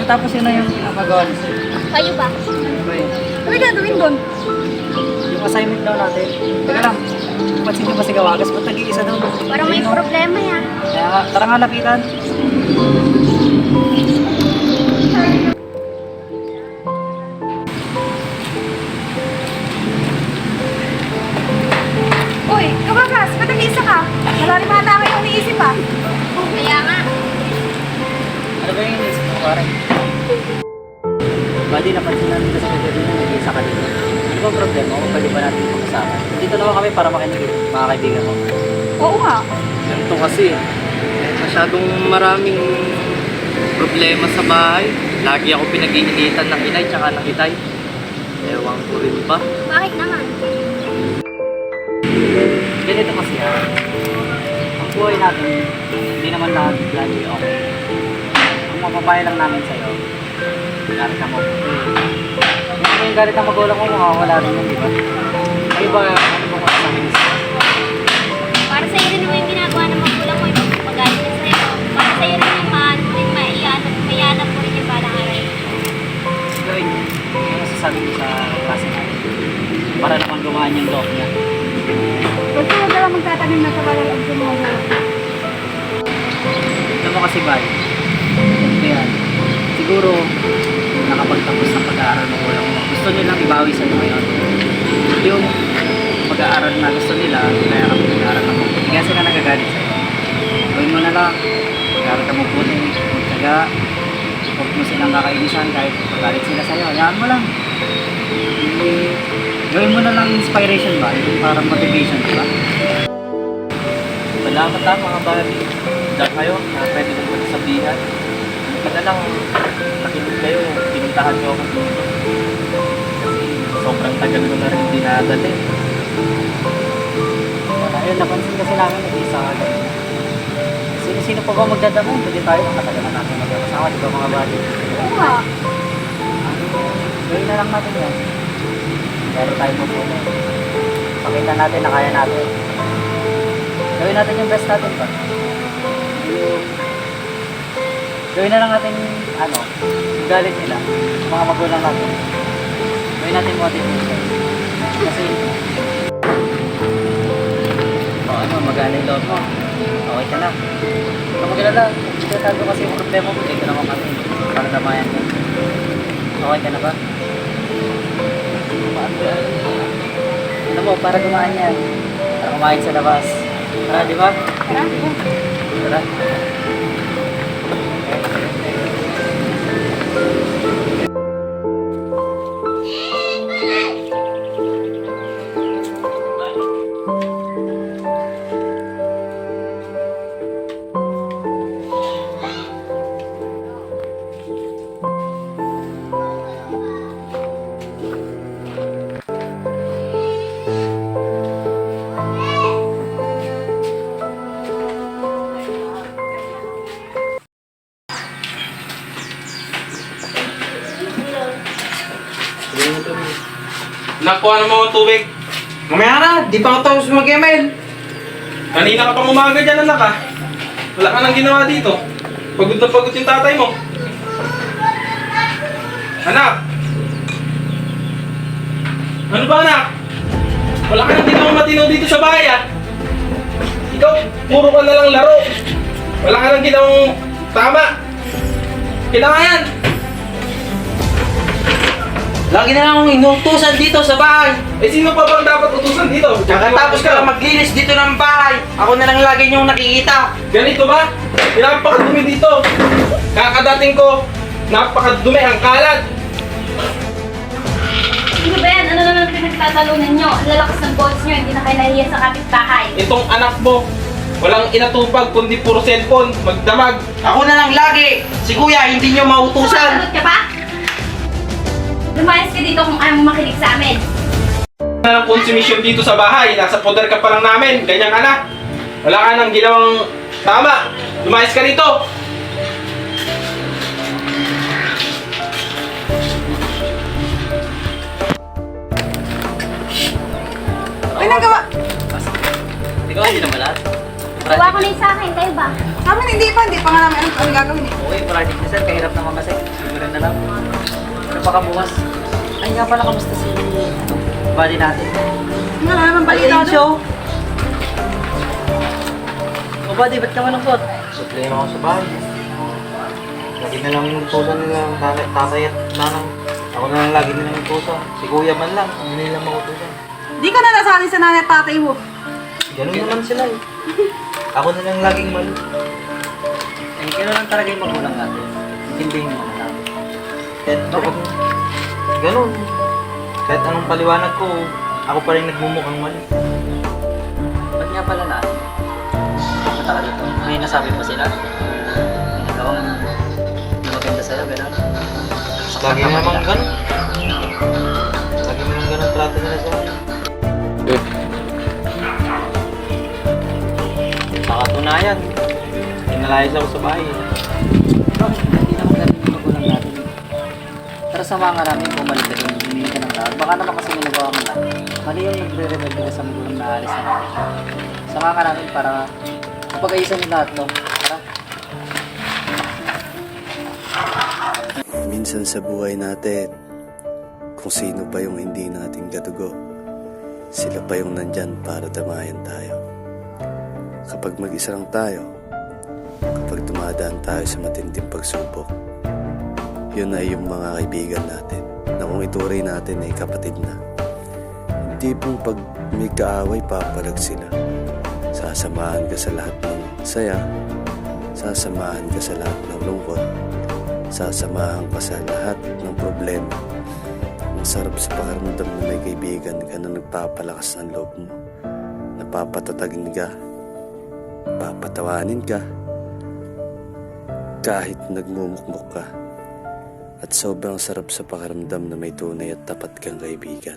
tapos yun na yung pinapagawa niya sa'yo. Kayo ba? Ano ba yun? Ano gagawin doon? Yung assignment daw natin. Teka lang, pansin niyo ba si Gawagas? Ba't nag-iisa daw? Parang may Ayun, oh. problema yan. Kaya nga, tara nga lapitan. Uy, Kabagas, ba't nag-iisa ka? Malalim ata kayo iniisip ah. Kaya nga. Ano ba yung iniisip mo, parang? Buddy, napansin namin kasi kanina nag-iisa ka dito. Ano ba problema mo? Pwede ba natin pag-usapan? Dito naman kami para makinig, mga kaibigan mo. Oo nga. Ganito kasi, masyadong maraming problema sa bahay. Lagi ako pinag-iinitan ng inay tsaka ng itay. Ewan ko rin ba? Bakit naman? Ganito kasi ang buhay natin, hindi naman lahat lagi okay. Ang mapapayo lang namin sa'yo, galit na mo. Yung galit na magulang mo, makawala rin yun, di ba? Kayo ba, ano ba masasabi niyo sa'yo? Para sa'yo rin naman yung ginagawa ng magulang mo. Yung pag-galit na sa'yo. Para sa'yo rin naman. Rin maiyanap mo rin yung balang aray. Gawin niyo, ano masasabi niyo sa klase natin? Para naman gumaan yung loob niya. Huwag ka wag lang magtatanim na sa balang sa mga buwan. Alam mo kasi ba, kaya siguro nakapagtapos ng pag-aaral ng ulang mo. Gusto nilang ibawi sa'yo ngayon. Yung pag-aaral na gusto nila, kaya kami nag-aaral ng mabuti. Kaya sila nagagalit sa'yo. Gawin mo na lang, pag-aaral ka mabuti, magtaga, huwag mo silang kakainisan kahit magalit sila sa'yo. Hayaan mo lang. Gawin mo na lang inspiration ba? Yung parang motivation, di ba? Salamat ha mga bari. Dahil kayo, pwede kong magsabihan. Hindi na lang, nakinig kayo, pinuntahan nyo ako dito. Kasi sobrang tagal ko na rin dinadali. Ayun, napansin kasi namin nag-isa ka. Sino-sino pa ba magdadamo? Pwede tayo, makatagal na natin magkakasama, di ba mga bali? Oo nga. Gawin na lang natin yan. Meron tayo po po. Pakita natin na kaya natin. Gawin natin yung best natin ba? Gawin na lang natin, yung galit nila, yung mga magulang natin. Gawin natin motivation. Kasi, magana yung loob mo. Okay ka na. Huwag ka magalala. Tinatago kasi yung problema mo. Dito naman kami. Para damayan ka. Okay ka na ba? Ano mo, para gumaan yan. Para kumain sa labas. Tara, di ba? Tara, di ba? Tara. Nakuha ng mga tubig. Mamaya na, di pa ako tapos mag-email. Kanina ka pang umaga dyan, anak ha. Wala ka nang ginawa dito. Pagod na pagod yung tatay mo. Anak! Ano ba anak? Wala ka nang ginawang matino dito sa bahay ah. Ikaw, puro ka na lang laro. Wala ka nang ginawang tama. Kailangan yan. Lagi na lang akong inutusan dito sa bahay. Eh sino pa bang dapat utusan dito? Kakatapos ka lang maglinis dito ng bahay. Ako na lang lagi niyong nakikita. Ganito ba? Napakadumi dito. Kakadating ko, napakadumi ang kalat. Ano ba yan? Ano naman pinagtatalunan nyo? Ang lalakas ng boss nyo. Hindi na kayo nahiya sa kapitbahay. Itong anak mo, walang inatupag kundi puro cellphone, magdamag. Ako na lang lagi. Si kuya, hindi niyo mautusan. Sumasagot ka pa? Lumayas ka dito kung ayaw mo makinig sa amin. Wala nang konsumisyon dito sa bahay, nasa poder ka pa lang namin, ganyan ka na. Wala ka nang ginawang tama. Lumayas ka rito. Ay, nagawa. Hindi ko hindi naman lahat. Gawa ko na yung sa akin, kayo ba? Sa amin hindi pa nga namin ano gagawin eh. Okay, project na sir. Kahirap naman kasi. Siguro na lang. Ano pa ka bukas? Ay nga pala, kamusta si body natin? Wala naman balita Ayun, doon. show. O body, ba't ka malungkot? Problema ako sa bahay. Lagi na lang yung tusa nila, tatay at nanang. Ako na lang lagi nilang tusa. Si kuya man lang, ang nilang makutusan. Di ka na nasali sa nanay at tatay mo. Ganun naman sila eh. Ako na lang laging mali. Eh, kailan lang talaga yung magulang natin. Intindihin mo na natin. Kahit kapag ganun, kahit anong paliwanag ko, ako pa rin nagmumukhang mali. Ba't nga pala na? Punta ka dito. May nasabi pa sila? May nagawang maganda sa'yo, gano'n? Lagi naman ganun. Lagi naman ganun trato nila sa akin. Nakatunayan, inalayas ako sa bahay. Bakit? Hindi naman ganun yung magulang natin. Pero sa mga namin, bumalik ka din, humingi ka ng tawad. Baka naman kasi may nagawa mo na. Mali yung nagre-rebelde ka sa magulang na alis na natin. Sa mga namin, para kapag-ayusan yung lahat to. Tara. Minsan sa buhay natin, kung sino pa yung hindi natin kadugo, sila pa yung nandyan para damayan tayo. Kapag mag-isa lang tayo, kapag dumadaan tayo sa matinding pagsubok, yun ay yung mga kaibigan natin na kung ituring natin ay kapatid na. Hindi pong pag may kaaway, papalag sila. Sasamahan ka sa lahat ng saya, sasamahan ka sa lahat ng lungkot, sasamahan ka sa lahat ng problema. Ang sarap sa pakiramdam na may kaibigan ka na nagpapalakas ng loob mo, napapatatagin ka, papatawanin ka, kahit nagmumukmuk ka. At sobrang sarap sa pakiramdam na may tunay at tapat kang kaibigan.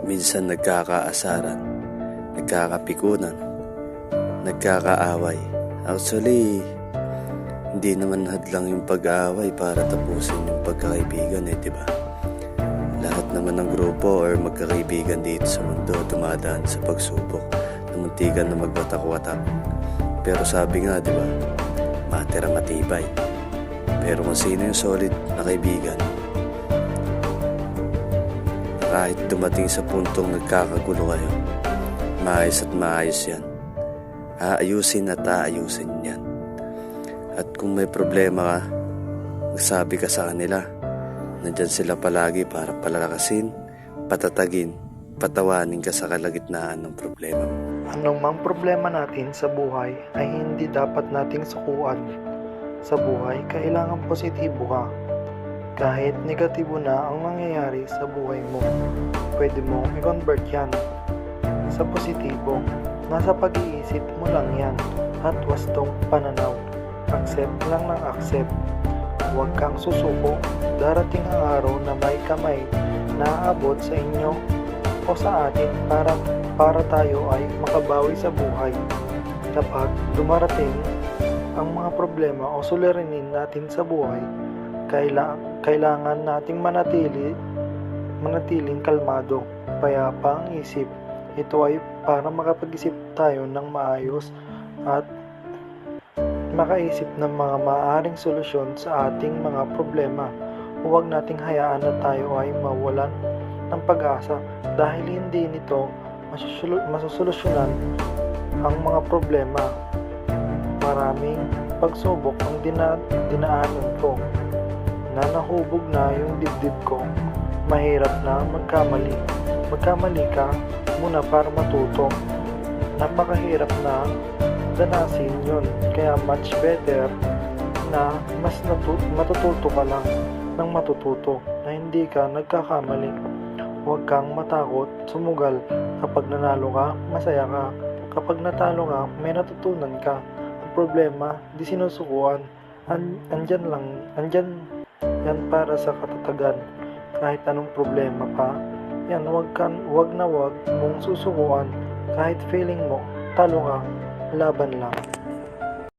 Minsan nagkakaasaran, nagkakapikunan, nagkakaaway. Actually, hindi naman hadlang yung pag-aaway para tapusin yung pagkakaibigan eh, diba? Lahat naman ng grupo or magkakaibigan dito sa mundo dumadaan sa pagsubok na muntikan na magwatak-watak. Pero sabi nga, diba, matira matibay. Pero kung sino yung solid na kaibigan, kahit dumating sa puntong nagkakagulo kayo, maayos at maayos yan. Aayusin at aayusin yan. At kung may problema ka, magsabi ka sa kanila. Nandyan sila palagi para palalakasin, patatagin, patawanin ka sa kalagitnaan ng problema mo. Anong mang problema natin sa buhay ay hindi dapat nating sukuan. Sa buhay, kailangan positibo ka. Kahit negatibo na ang mangyayari sa buhay mo, pwede mo i-convert yan sa positibo. Nasa pag-iisip mo lang yan at wastong pananaw. Accept lang ng accept. Huwag kang susuko. Darating ang araw na may kamay na aabot sa inyo o sa atin para tayo ay makabawi sa buhay. Kapag dumarating ang mga problema o suliranin natin sa buhay, kailangan nating manatiling kalmado, payapa ang isip. Ito ay para makapag-isip tayo ng maayos at makaisip ng mga maaaring solusyon sa ating mga problema. Huwag nating hayaan na tayo ay mawalan ng pag-asa dahil hindi nito masusolusyonan ang mga problema. Maraming pagsubok ang dinaanan ko na nahubog na yung dibdib ko. Mahirap na magkamali. Magkamali ka muna para matuto. Napakahirap na danasin yun. Kaya much better na mas matututo ka lang ng matututo na hindi ka nagkakamali. Huwag kang matakot, sumugal. Kapag nanalo ka, masaya ka. Kapag natalo ka, may natutunan ka. Ang problema, di sinusukuan. Andyan yan para sa katatagan. Kahit anong problema pa, yan, wag mong susukuan. Kahit feeling mo, talo ka, laban lang.